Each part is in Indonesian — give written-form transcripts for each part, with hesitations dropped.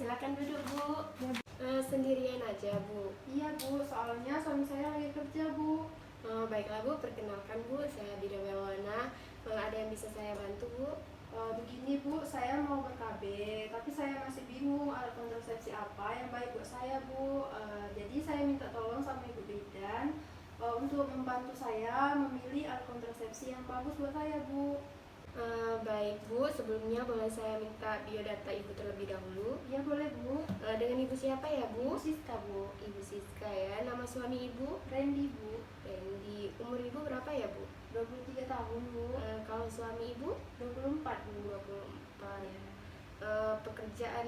silakan duduk, Bu. Ya, Sendirian aja, Bu. iya Bu, soalnya suami saya lagi kerja Bu. Baiklah, Bu. Perkenalkan, Bu. Saya Dida Welwana. Ada yang bisa saya bantu, Bu? Begini Bu, saya mau ber-KB, tapi saya masih bingung alat kontrasepsi apa yang baik buat saya Bu. Jadi saya minta tolong sama Ibu Bidan untuk membantu saya memilih alat kontrasepsi yang bagus buat saya Bu. Baik, Bu. Sebelumnya boleh saya minta biodata Ibu terlebih dahulu? Iya boleh Bu. Dengan Ibu siapa ya, Bu? Bu Siska Bu. Ibu Siska ya. Nama suami Ibu? Randy Bu. Randy. Umur Ibu berapa ya, Bu? 23 tahun Bu. Kalau suami Ibu? 24 Bu. 24. Ya. Pekerjaan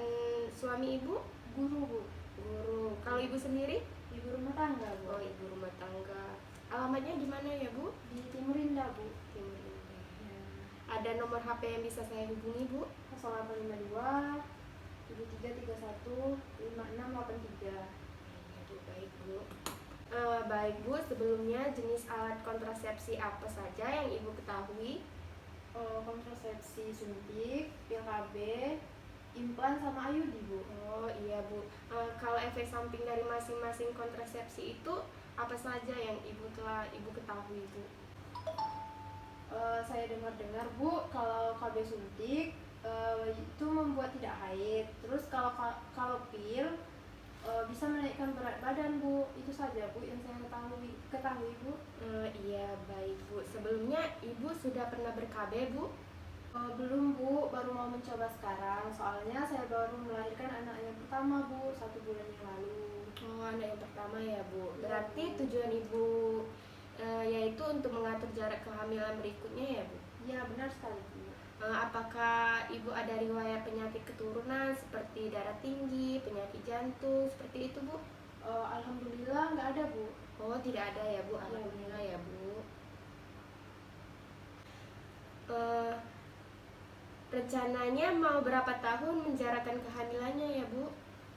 suami Ibu? Guru Bu. Guru. Kalau Ibu sendiri? Ibu rumah tangga Bu. Oh, ibu rumah tangga. Alamatnya di mana ya, Bu? Di Timur Indah Bu. Timur Indah. Ya. Ada nomor HP yang bisa saya hubungi, Bu? 0852 7331 5683. Aduh, baik, Bu. Baik, Bu. Sebelumnya jenis alat kontrasepsi apa saja yang Ibu ketahui? Kontrasepsi suntik, pil KB, implan sama IUD Bu. Oh, iya, Bu. Kalau efek samping dari masing-masing kontrasepsi itu apa saja yang Ibu ketahui, Bu? Saya dengar-dengar Bu, kalau KB suntik itu membuat tidak haid. Terus kalau pil bisa menaikkan berat badan Bu. Itu saja Bu yang saya ketahui Bu. Iya, baik, Bu. Sebelumnya Ibu sudah pernah ber-KB, Bu? Belum Bu, baru mau mencoba sekarang. Soalnya saya baru melahirkan anak yang pertama Bu, 1 bulan yang lalu. Oh, anak yang pertama ya, Bu. Iya, Berarti Bu. tujuan Ibu yaitu untuk mengatur jarak kehamilan berikutnya ya, Bu? Iya benar sekali Bu. Apakah Ibu ada riwayat penyakit keturunan seperti darah tinggi, penyakit jantung, seperti itu, Bu? Alhamdulillah nggak ada Bu. Oh, tidak ada ya, Bu. Iya, Bu. Alhamdulillah ya, Bu. Eh, Rencananya mau berapa tahun menjarakan kehamilannya ya, Bu?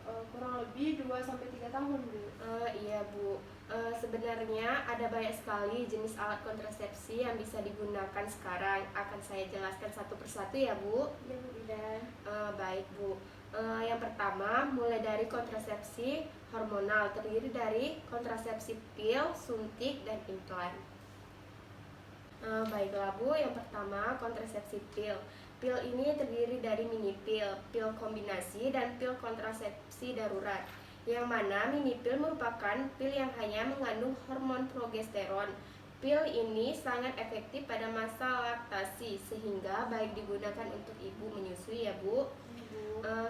Kurang lebih 2-3 tahun Bu. Iya, Bu. Sebenarnya ada banyak sekali jenis alat kontrasepsi yang bisa digunakan sekarang. Akan saya jelaskan satu persatu ya, Bu. Iya Bu Bidan. Baik, Bu. Yang pertama, mulai dari kontrasepsi hormonal, terdiri dari kontrasepsi pil, suntik, dan implan. Baiklah, Bu. Yang pertama, kontrasepsi pil. Pil ini terdiri dari mini pil, pil kombinasi, dan pil kontrasepsi darurat. Yang mana mini pil merupakan pil yang hanya mengandung hormon progesteron. Pil ini sangat efektif pada masa laktasi sehingga baik digunakan untuk ibu menyusui ya, Bu.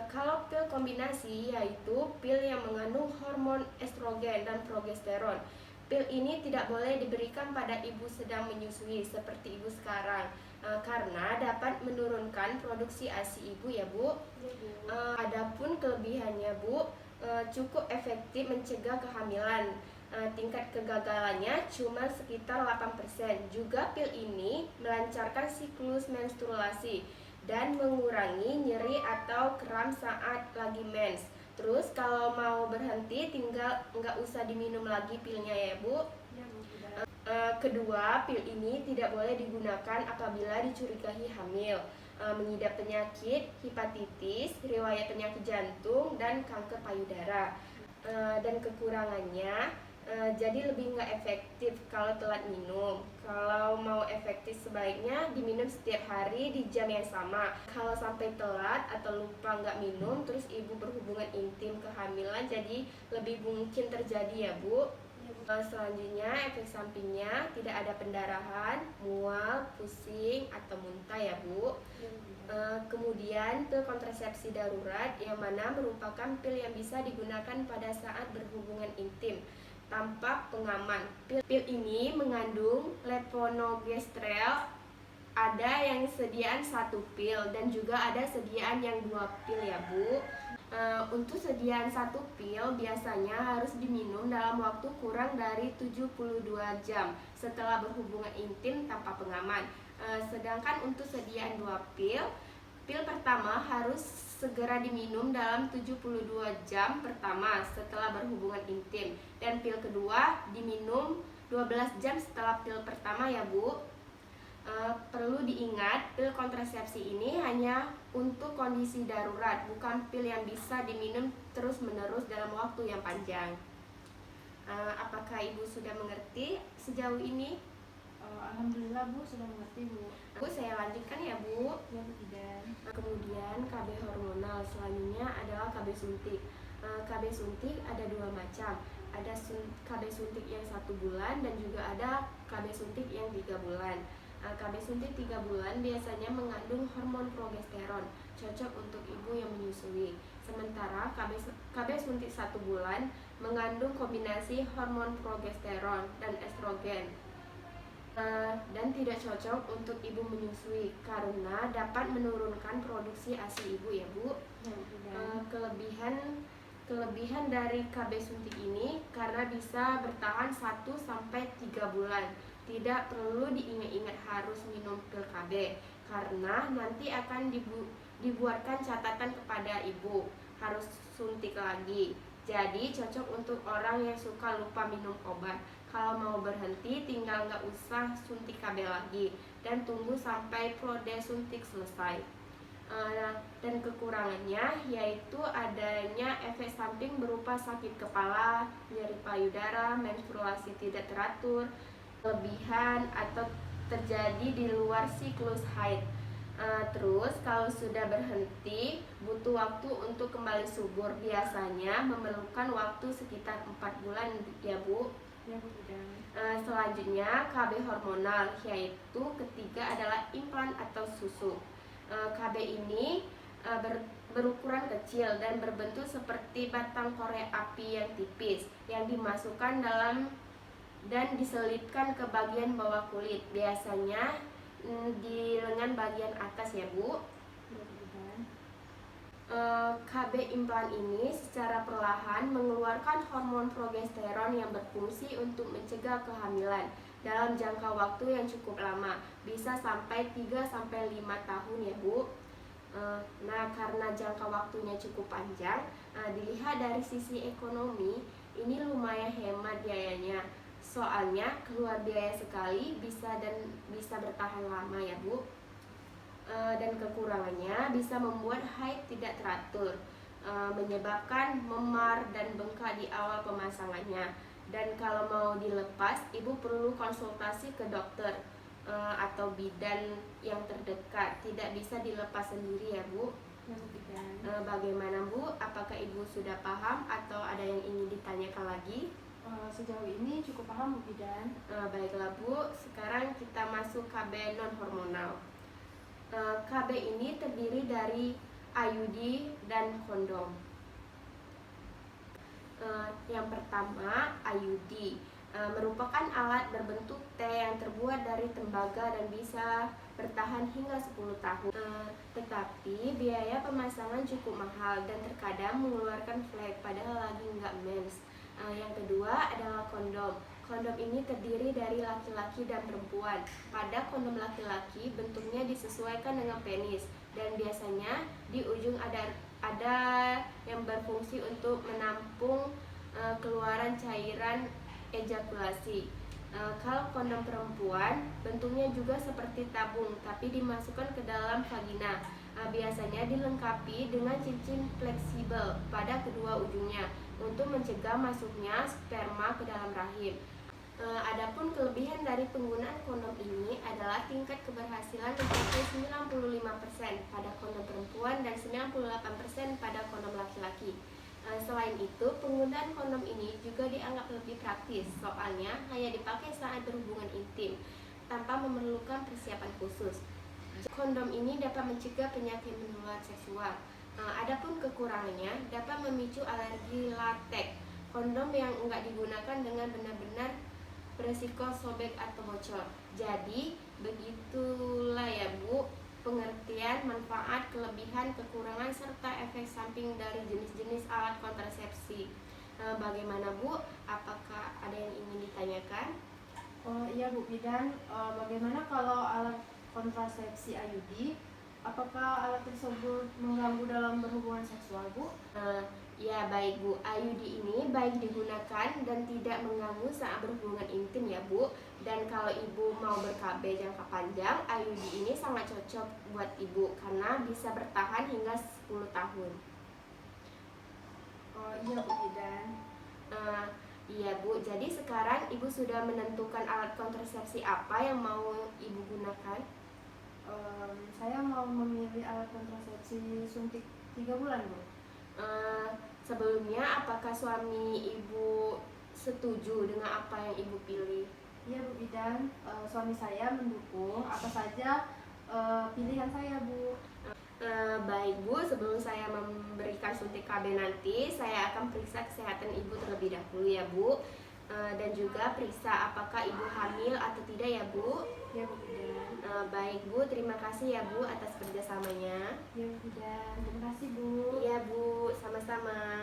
Kalau pil kombinasi yaitu pil yang mengandung hormon estrogen dan progesteron. Pil ini tidak boleh diberikan pada ibu sedang menyusui seperti ibu sekarang karena dapat menurunkan produksi ASI ibu ya, Bu. Iya Bu. Adapun kelebihannya, Bu, cukup efektif mencegah kehamilan. Tingkat kegagalannya cuma sekitar 8%. Juga pil ini melancarkan siklus menstruasi dan mengurangi nyeri atau kram saat lagi mens. Terus kalau mau berhenti tinggal nggak usah diminum lagi pilnya ya, Bu. Iya Bu Bidan. Kedua, pil ini tidak boleh digunakan apabila dicurigai hamil, mengidap penyakit hepatitis, riwayat penyakit jantung, dan kanker payudara. Dan kekurangannya, jadi lebih nggak efektif kalau telat minum. Kalau mau efektif sebaiknya diminum setiap hari di jam yang sama. Kalau sampai telat atau lupa nggak minum, terus ibu berhubungan intim kehamilan, jadi lebih mungkin terjadi ya, Bu. Iya Bu. Selanjutnya efek sampingnya tidak ada pendarahan, mual, pusing, atau muntah ya, Bu. Iya Bu Bidan. Kemudian pil kontrasepsi darurat yang mana merupakan pil yang bisa digunakan pada saat berhubungan intim tanpa pengaman. Pil ini mengandung levonorgestrel, ada yang sediaan 1 pil dan juga ada sediaan yang 2 pil ya, Bu. Untuk sediaan 1 pil biasanya harus diminum dalam waktu kurang dari 72 jam setelah berhubungan intim tanpa pengaman. Sedangkan untuk sediaan 2 pil, pil pertama harus segera diminum dalam 72 jam pertama setelah berhubungan intim, dan pil kedua diminum 12 jam setelah pil pertama ya, Bu. Perlu diingat, pil kontrasepsi ini hanya untuk kondisi darurat, bukan pil yang bisa diminum terus-menerus dalam waktu yang panjang. Apakah Ibu sudah mengerti sejauh ini? Alhamdulillah Bu, sudah mengerti Bu. Bu, saya lanjutkan ya Bu. Ya Bu Bidan. Kemudian KB hormonal, selanjutnya adalah KB suntik. KB suntik ada dua macam, ada KB suntik yang 1 bulan dan juga ada KB suntik yang 3 bulan. KB suntik 3 bulan biasanya mengandung hormon progesteron, cocok untuk ibu yang menyusui. Sementara KB suntik 1 bulan mengandung kombinasi hormon progesteron dan estrogen, dan tidak cocok untuk ibu menyusui karena dapat menurunkan produksi ASI ibu ya Bu. Kelebihan dari KB suntik ini karena bisa bertahan 1-3 bulan. Tidak perlu diingat-ingat harus minum pil KB karena nanti akan dibuatkan catatan kepada ibu harus suntik lagi. Jadi cocok untuk orang yang suka lupa minum obat. Kalau mau berhenti tinggal nggak usah suntik KB lagi dan tunggu sampai prode suntik selesai. Dan kekurangannya yaitu adanya efek samping berupa sakit kepala, nyeri payudara, menstruasi tidak teratur, kelebihan atau terjadi di luar siklus haid. Terus kalau sudah berhenti butuh waktu untuk kembali subur, biasanya memerlukan waktu sekitar 4 bulan ya Bu. Ya Bu Bidan. Selanjutnya KB hormonal, yaitu ketiga adalah implan atau susu. KB ini berukuran kecil dan berbentuk seperti batang korek api yang tipis yang dimasukkan dalam dan diselipkan ke bagian bawah kulit, biasanya di lengan bagian atas ya Bu. KB implan ini secara perlahan mengeluarkan hormon progesteron yang berfungsi untuk mencegah kehamilan dalam jangka waktu yang cukup lama, bisa sampai 3-5 tahun ya Bu. Nah, karena jangka waktunya cukup panjang, dilihat dari sisi ekonomi, ini lumayan hemat biayanya. Soalnya keluar biaya sekali bisa bertahan lama ya Bu. Dan kekurangannya bisa membuat haid tidak teratur, menyebabkan memar dan bengkak di awal pemasangannya. Dan kalau mau dilepas, ibu perlu konsultasi ke dokter atau bidan yang terdekat. Tidak bisa dilepas sendiri ya Bu. Bagaimana Bu? Apakah ibu sudah paham atau ada yang ingin ditanyakan lagi? Sejauh ini cukup paham Bu Bidan. Baiklah Bu, sekarang kita masuk KB non hormonal. KB ini terdiri dari IUD dan kondom. Yang pertama, IUD merupakan alat berbentuk T yang terbuat dari tembaga dan bisa bertahan hingga 10 tahun. Tetapi biaya pemasangan cukup mahal dan terkadang mengeluarkan flek padahal lagi nggak mens. Yang kedua adalah kondom. Kondom ini terdiri dari laki-laki dan perempuan. Pada kondom laki-laki bentuknya disesuaikan dengan penis dan biasanya di ujung ada yang berfungsi untuk menampung keluaran cairan ejakulasi. Kalau kondom perempuan bentuknya juga seperti tabung tapi dimasukkan ke dalam vagina. Biasanya dilengkapi dengan cincin fleksibel pada kedua ujungnya untuk mencegah masuknya sperma ke dalam rahim. Adapun kelebihan dari penggunaan kondom ini adalah tingkat keberhasilan mencapai 95% pada kondom perempuan dan 98% pada kondom laki-laki. Selain itu, penggunaan kondom ini juga dianggap lebih praktis, soalnya hanya dipakai saat berhubungan intim tanpa memerlukan persiapan khusus. Kondom ini dapat mencegah penyakit menular seksual. Adapun kekurangannya dapat memicu alergi latex. Kondom yang enggak digunakan dengan benar-benar beresiko sobek atau bocor. Jadi begitulah ya Bu pengertian manfaat, kelebihan, kekurangan serta efek samping dari jenis-jenis alat kontrasepsi. Bagaimana Bu? Apakah ada yang ingin ditanyakan? Iya Bu Bidan, bagaimana kalau alat kontrasepsi IUD? Apakah alat tersebut mengganggu dalam berhubungan seksual Bu? Ya, Ya baik Bu, IUD ini baik digunakan dan tidak mengganggu saat berhubungan intim ya Bu. Dan kalau Ibu mau ber-KB jangka panjang, IUD ini sangat cocok buat Ibu karena bisa bertahan hingga 10 tahun. Oh iya Bu Bidan. Eh, iya Bu, jadi sekarang Ibu sudah menentukan alat kontrasepsi apa yang mau Ibu gunakan? Saya mau memilih alat kontrasepsi suntik 3 bulan Bu. Sebelumnya, apakah suami Ibu setuju dengan apa yang Ibu pilih? Iya Bu Bidan, suami saya mendukung apa saja pilihan saya Bu. Baik Bu, sebelum saya memberikan suntik KB nanti, saya akan periksa kesehatan Ibu terlebih dahulu ya Bu. Dan juga periksa apakah Ibu hamil atau tidak ya Bu. Iya Bu Bidan. Baik Bu, terima kasih ya Bu atas kerjasamanya. Iya Bu Bidan, terima kasih Bu. Iya Bu, sama-sama.